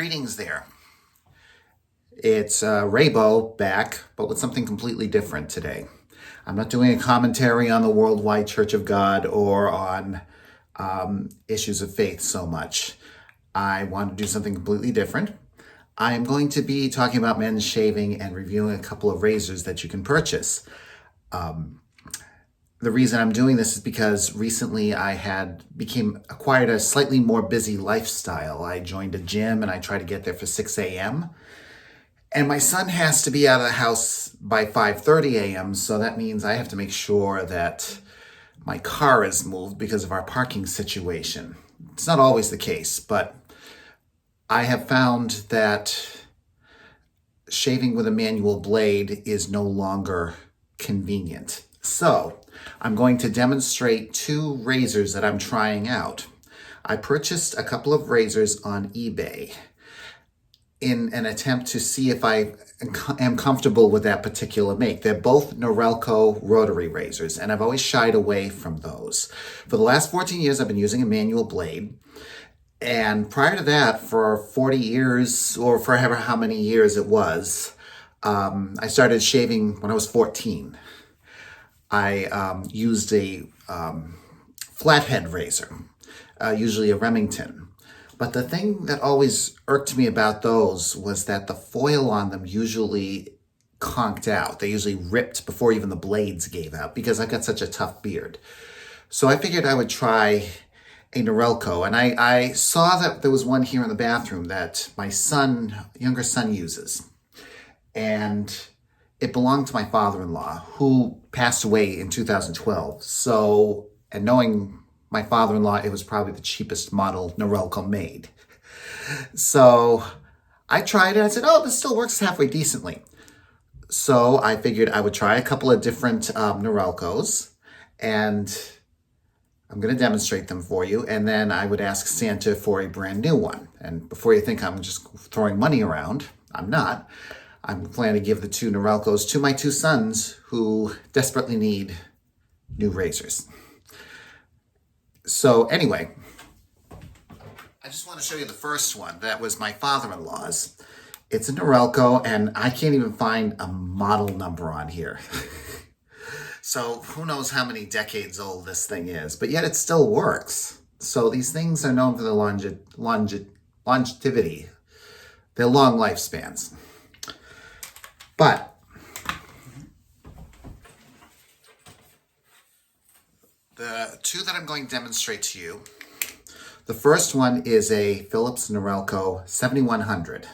Greetings there. It's Raybo back, but with something completely different today. I'm not doing a commentary on the Worldwide Church of God or on issues of faith so much. I want to do something completely different. I am going to be talking about men's shaving and reviewing a couple of razors that you can purchase. The reason I'm doing this is because recently I acquired a slightly more busy lifestyle. I joined a gym and I try to get there for 6 a.m. And my son has to be out of the house by 5:30 a.m. So that means I have to make sure that my car is moved because of our parking situation. It's not always the case, but I have found that shaving with a manual blade is no longer convenient. So I'm going to demonstrate two razors that I'm trying out. I purchased a couple of razors on eBay in an attempt to see if I am comfortable with that particular make. They're both Norelco rotary razors, and I've always shied away from those. For the last 14 years, I've been using a manual blade. And prior to that, for 40 years, or for however how many years it was, I started shaving when I was 14. I used a flathead razor, usually a Remington. But the thing that always irked me about those was that the foil on them usually conked out. They usually ripped before even the blades gave out because I've got such a tough beard. So I figured I would try a Norelco. And I saw that there was one here in the bathroom that my younger son uses. And it belonged to my father-in-law, who passed away in 2012. So, and knowing my father-in-law, it was probably the cheapest model Norelco made. So I tried it. I said, oh, this still works halfway decently. So I figured I would try a couple of different Norelcos, and I'm going to demonstrate them for you. And then I would ask Santa for a brand new one. And before you think I'm just throwing money around, I'm not. I'm planning to give the two Norelcos to my two sons who desperately need new razors. So anyway, I just want to show you the first one. That was my father-in-law's. It's a Norelco, and I can't even find a model number on here. So who knows how many decades old this thing is, but yet it still works. So these things are known for their longevity, their long lifespans. But the two that I'm going to demonstrate to you, the first one is a Philips Norelco 7100.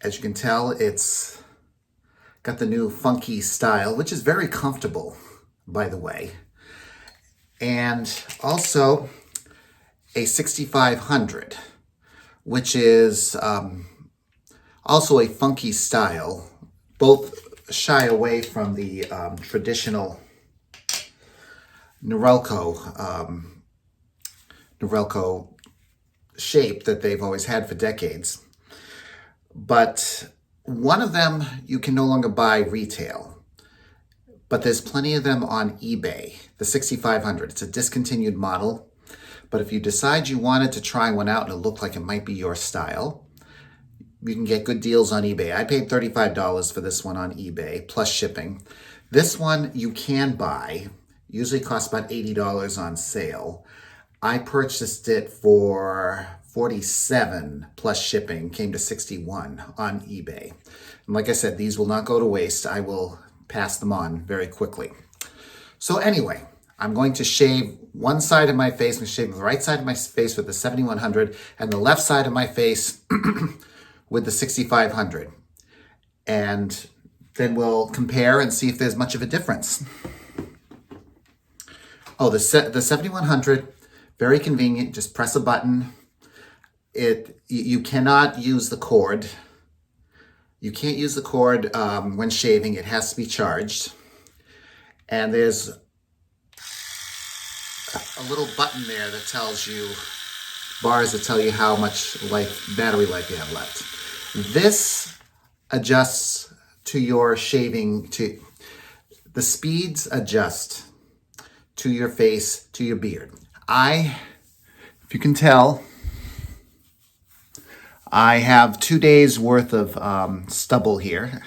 As you can tell, it's got the new funky style, which is very comfortable, by the way. And also a 6500, which is also a funky style. Both shy away from the traditional Norelco shape that they've always had for decades. But one of them you can no longer buy retail, but there's plenty of them on eBay, the 6500. It's a discontinued model, but if you decide you wanted to try one out and it looked like it might be your style, you can get good deals on eBay. I paid $35 for this one on eBay, plus shipping. This one you can buy, usually costs about $80 on sale. I purchased it for $47 plus shipping, came to $61 on eBay. And like I said, these will not go to waste. I will pass them on very quickly. So anyway, I'm going to shave one side of my face. I'm going to shave the right side of my face with the 7100 and the left side of my face with the 6500. And then we'll compare and see if there's much of a difference. Oh, the 7100, very convenient. Just press a button. You cannot use the cord. You can't use the cord when shaving. It has to be charged. And there's a little button there that tells you, bars that tell you how much battery life you have left. This adjusts to your shaving, the speeds adjust to your face, to your beard. If you can tell, I have 2 days worth of stubble here.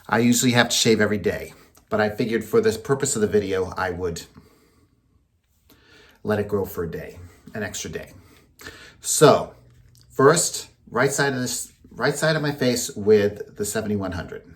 I usually have to shave every day, but I figured for this purpose of the video, I would let it grow for a day, an extra day. So first, right side of my face with the 7100.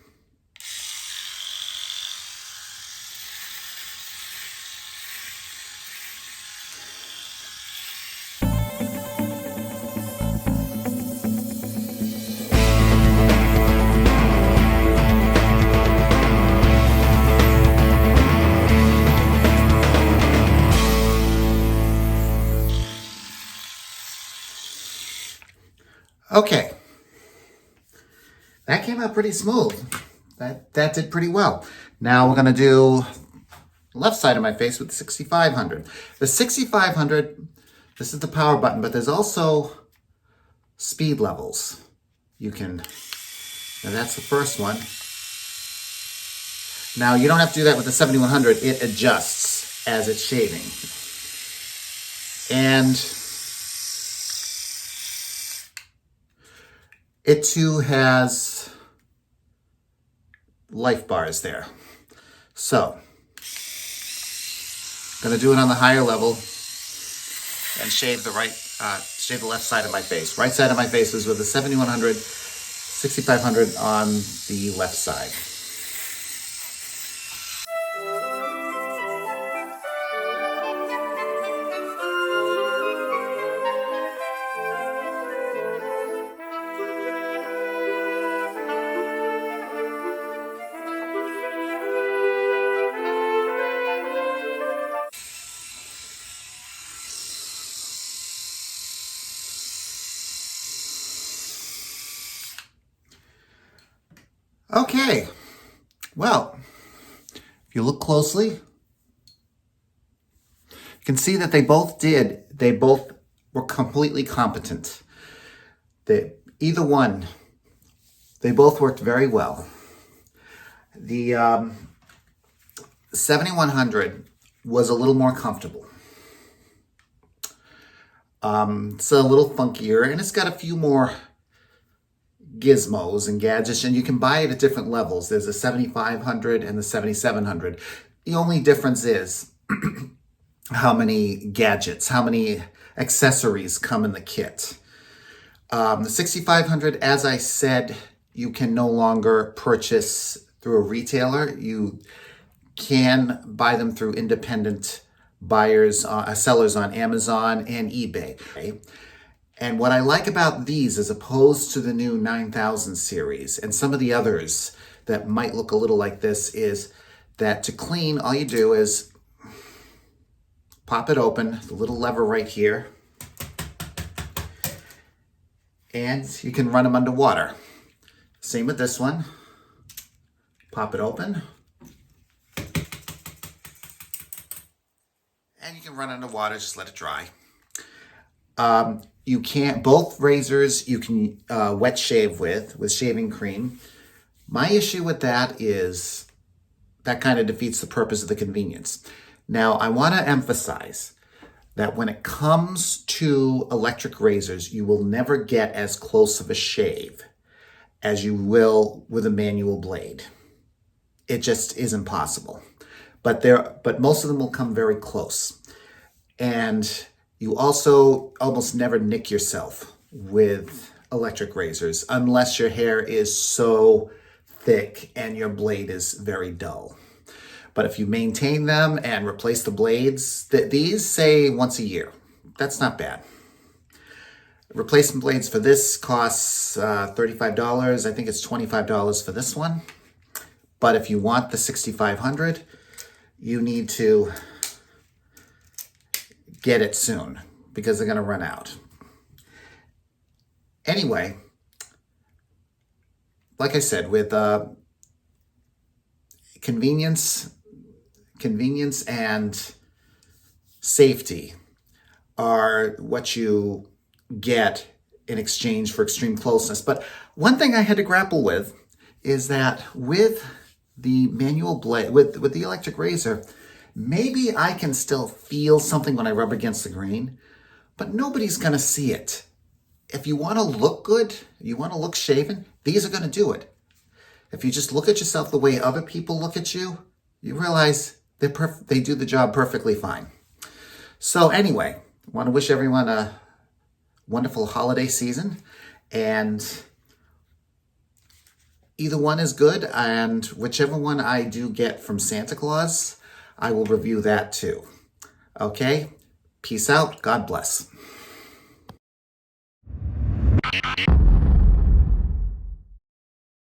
Okay, that came out pretty smooth. That did pretty well. Now we're gonna do left side of my face with the 6500. The 6500, this is the power button, but there's also speed levels. You can, now that's the first one. Now you don't have to do that with the 7100. It adjusts as it's shaving. And it too has life bars there. So, I'm gonna do it on the higher level and shave the shave the left side of my face. Right side of my face is with the 7100, 6500 on the left side. Okay, well, if you look closely, you can see that they both were completely competent. They both worked very well. The 7100 was a little more comfortable. It's a little funkier, and it's got a few more gizmos and gadgets, and you can buy it at different levels. There's a 7500 and the 7700. The only difference is how many gadgets, how many accessories come in the kit. The 6500, as I said, you can no longer purchase through a retailer. You can buy them through independent buyers, sellers on Amazon and eBay. And what I like about these, as opposed to the new 9000 series and some of the others that might look a little like this, is that to clean, all you do is pop it open, the little lever right here, and you can run them under water. Same with this one. Pop it open, and you can run under water, just let it dry. You can't, both razors you can wet shave with shaving cream. My issue with that is that kind of defeats the purpose of the convenience. Now, I want to emphasize that when it comes to electric razors, you will never get as close of a shave as you will with a manual blade. It just isn't possible. But most of them will come very close. And you also almost never nick yourself with electric razors unless your hair is so thick and your blade is very dull. But if you maintain them and replace the blades, these say once a year. That's not bad. Replacement blades for this costs $35. I think it's $25 for this one. But if you want the 6500, you need to get it soon because they're going to run out. Anyway, like I said, with convenience and safety are what you get in exchange for extreme closeness. But one thing I had to grapple with is that with the manual blade, with the electric razor, maybe I can still feel something when I rub against the grain, but nobody's going to see it. if you want to look good, you want to look shaven, these are going to do it. If you just look at yourself the way other people look at you, you realize they do the job perfectly fine. So anyway, I want to wish everyone a wonderful holiday season, and either one is good, and whichever one I do get from Santa Claus, I will review that too. Okay? Peace out. God bless.